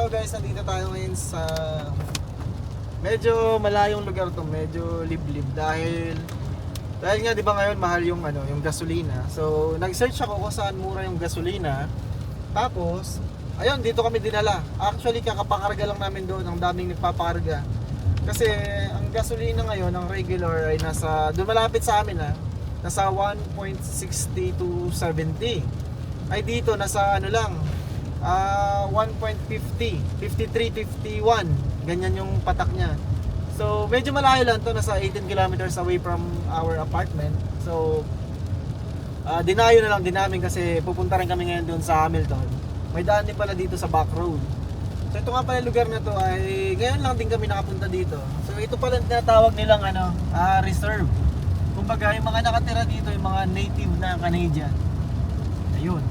So guys, nandito tayo ngayon sa medyo malayong lugar to, medyo liblib dahil nga 'di ba ngayon mahal yung yung gasolina. So nag-search ako kung saan mura yung gasolina. Tapos ayun, dito kami dinala. Actually kakapakarga lang namin doon, ang daming nagpapakarga. Kasi ang gasolina ngayon, ang regular ay nasa doon malapit sa amin nasa 1.60 to 70. Ay dito nasa lang 1.50, 53, 51, ganyan yung patak niya. So medyo malayo lang to, nasa 18 kilometers away from our apartment. So dinayo na lang din namin kasi pupunta rin kami ngayon doon sa Hamilton. May daan din pala dito sa back road. So ito nga pala lugar na to ay ngayon lang din kami nakapunta dito. So ito pala tinatawag nilang reserve. Kumbaga yung mga nakatira dito, yung mga native na Canadian. Ayun.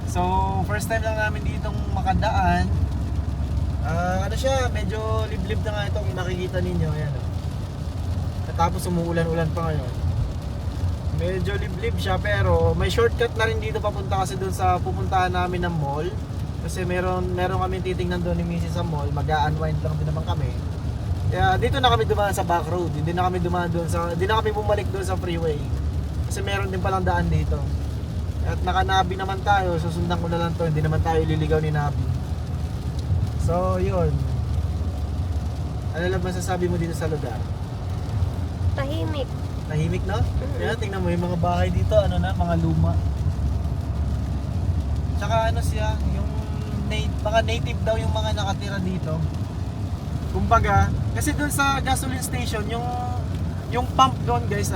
So first time lang namin ditong makadaan. Siya, medyo liblib na nga ito kung nakikita ninyo. Ayan, tapos umuulan-ulan pa ngayon. Medyo liblib siya pero may shortcut na rin dito papunta kasi doon sa pupuntahan namin ng mall. Kasi meron kami titingnan doon ni Mrs. sa mall. Mag-a-unwind lang din naman kami. Kaya dito na kami dumaan sa back road. Hindi na kami dumaan doon hindi na kami bumalik doon sa freeway. Kasi meron din palang daan dito. At naka-Nabi naman tayo, susundan ko na lang to, hindi naman tayo liligaw ni Nabi. So, yun. Ano lang masasabi mo dito sa lugar? Tahimik. Tahimik, no? Kaya tingnan mo yung mga bahay dito, mga luma. Tsaka siya, yung mga native daw yung mga nakatira dito. Kumbaga, kasi doon sa gasoline station, yung pump doon guys,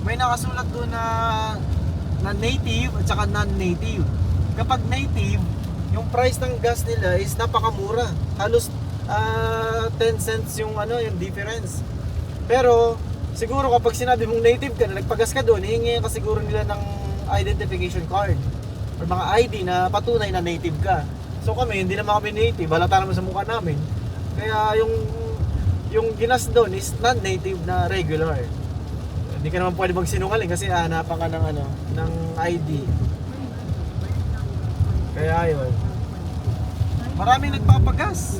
may nakasulat doon na native at saka non-native. Kapag native, yung price ng gas nila is napakamura. Halos 10 cents yung yung difference. Pero siguro kapag sinabi mong native ka na nagpagas ka doon, hihingi ka siguro nila ng identification card or mga ID na patunay na native ka. So kami, hindi naman kami native, halata naman sa mukha namin. Kaya yung ginas doon is non-native na regular. Hindi ka naman pwede magsinungaling kasi hanapan ka ng ID. Kaya yun. Maraming nagpapagas.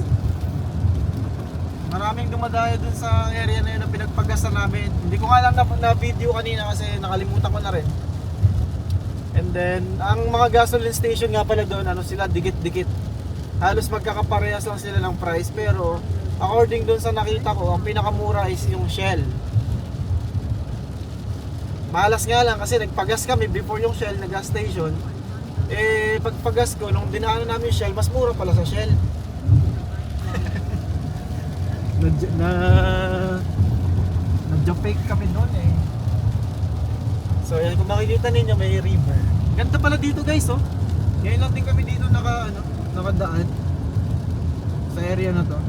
Maraming dumadayo dun sa area na yun na pinagpagasan namin. Hindi ko nga lang na video kanina kasi nakalimutan ko na rin. And then, ang mga gasoline station nga pala doon, sila dikit-dikit. Halos magkakaparehas lang sila ng price. Pero, according dun sa nakita ko, ang pinakamura is yung Shell. Malas nga lang kasi nagpagas kami before yung Shell na gas station. Pagpagas ko, nung dinaanan namin yung Shell, mas mura pala sa Shell. Nag-fake kami doon So yan, kung makikita ninyo may river. Ganda pala dito guys Ngayon lang din kami dito nakadaan sa area na to.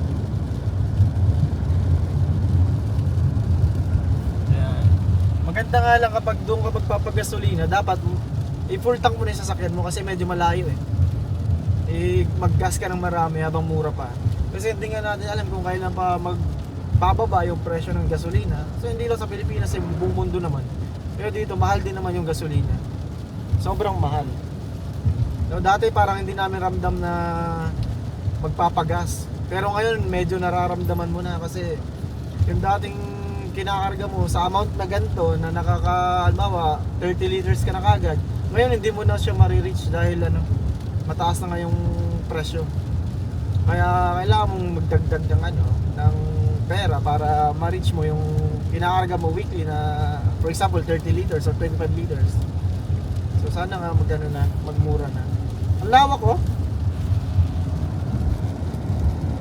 Maganda nga lang kapag doon ka magpapagasolina, dapat i-full tank mo na yung sasakyan mo kasi medyo malayo mag-gas ka ng marami habang mura pa. Kasi hindi nga natin alam kung kailan pa magbababa yung presyo ng gasolina. So hindi lang sa Pilipinas, buong mundo naman. Pero dito mahal din naman yung gasolina. Sobrang mahal. So dati parang hindi namin ramdam na magpapagas. Pero ngayon medyo nararamdaman mo na kasi yung dating kinakarga mo sa amount na ganito na halimbawa 30 liters ka na kagad, ngayon hindi mo na siya marireach dahil mataas na nga yung presyo. Kaya kailangan mong magdagdag ng pera para ma-reach mo yung kinakarga mo weekly na for example 30 liters or 25 liters. So sana nga magmura na. Ang lawak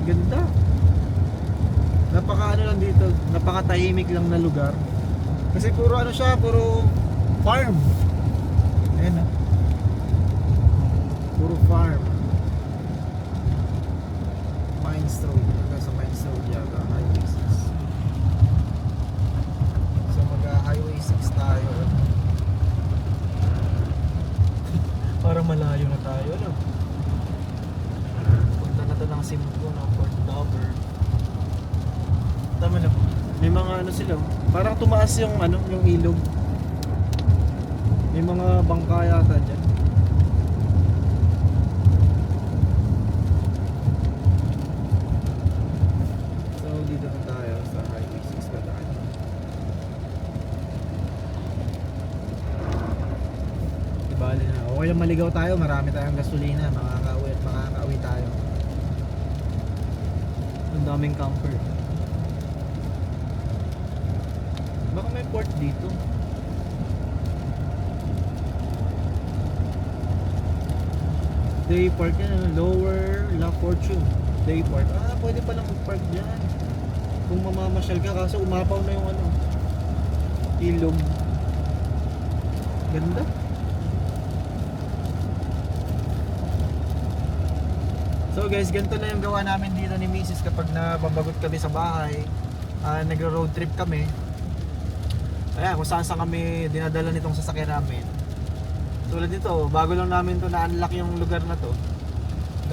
ganda. Napaka lang dito, napakatahimik lang na lugar. Kasi puro puro farm. Ayan puro farm. Mines Road, sa Mines Road yata, Highway 6. So mag-Highway 6 tayo. Parang malayo na tayo, Punta na to ng Simco, Port Dover. Tama na po. May mga sila. Parang tumaas yung yung ilog. May mga bangka yata dyan. Okay lang maligaw tayo, marami tayong gasolina, makakauwi tayo. Ang daming camper. Baka may port dito. Day Park yan, Lower La Fortune Day Park. Pwede palang mag-park dyan kung mamamasyal ka, kaso umapaw na yung ano, ilog. Ganda. So guys, ganito na yung gawa namin dito ni Mrs. kapag nababagot kami sa bahay. Nagro-road trip kami. Ayan, kung saan kami dinadala nitong sasakyan namin. Tulad nito, bago lang namin to na-unlock yung lugar na to.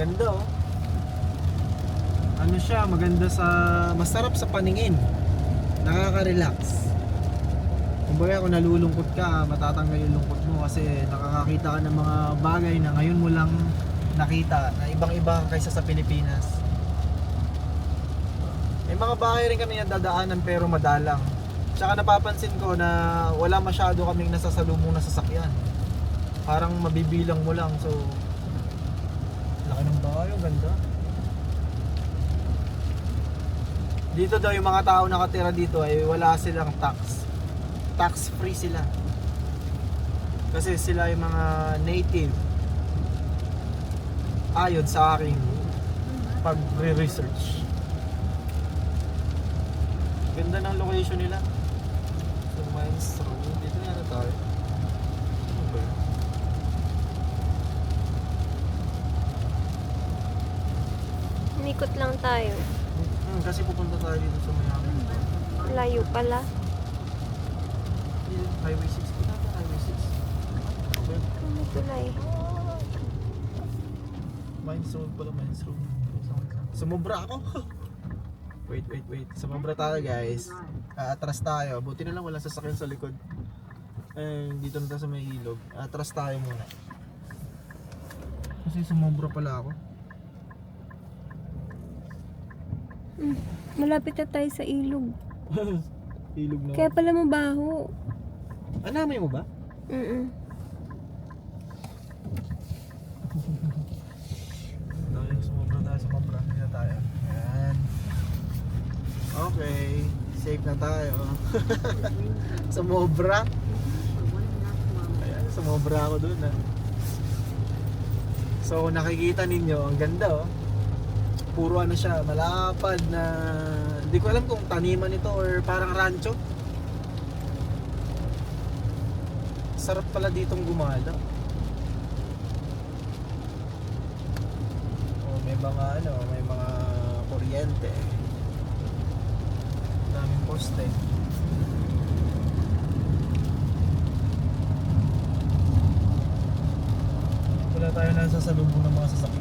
Ganda oh. Ano siya, maganda sa, masarap sa paningin. Nakaka-relax. Kumbaga kung nalulungkot ka, matatanggal yung lungkot mo kasi nakakakita ka ng mga bagay na ngayon mo lang nakita na ibang-iba kaysa sa Pilipinas. May mga bahay rin kami na dadaanan pero madalang. Tsaka napapansin ko na wala masyado kaming nasasalubong na sasakyan. Parang mabibilang mo lang, so laki ng bahay, ang ganda. Dito daw yung mga tao nakatira dito ay wala silang tax. Tax free sila. Kasi sila yung mga native. Ayon sa aking pag-research. Ganda ng location nila. So, Mines Road. Dito na tayo. Ano ba yun? Umikot lang tayo. Kasi pupunta tayo dito sa Miami. Layo pala. Highway 6. Ito na Highway 6. Okay. Ano tulay? Mines Road pala, Mines Road. Sumobra ako. Wait. Sumobra tayo guys. Atras tayo. Buti na lang walang sasakyan sa likod. Dito na tayo sa may ilog. Atras tayo muna. Kasi sumobra pala ako. Malapit na tayo sa ilog. Ilog na. Kaya pala mabaho. Anamay mo ba? Sumobra. Hindi na tayo. Ayan. Okay. Safe na tayo. Sumobra. Ayan, sumobra ako dun So nakikita ninyo, ang ganda oh. Puro ano siya, malapad na, hindi ko alam kung taniman ito or parang rancho. Sarap pala ditong gumala. May mga kuryente. Daming poste. Wala tayo na sasalubong ng mga sasakyan.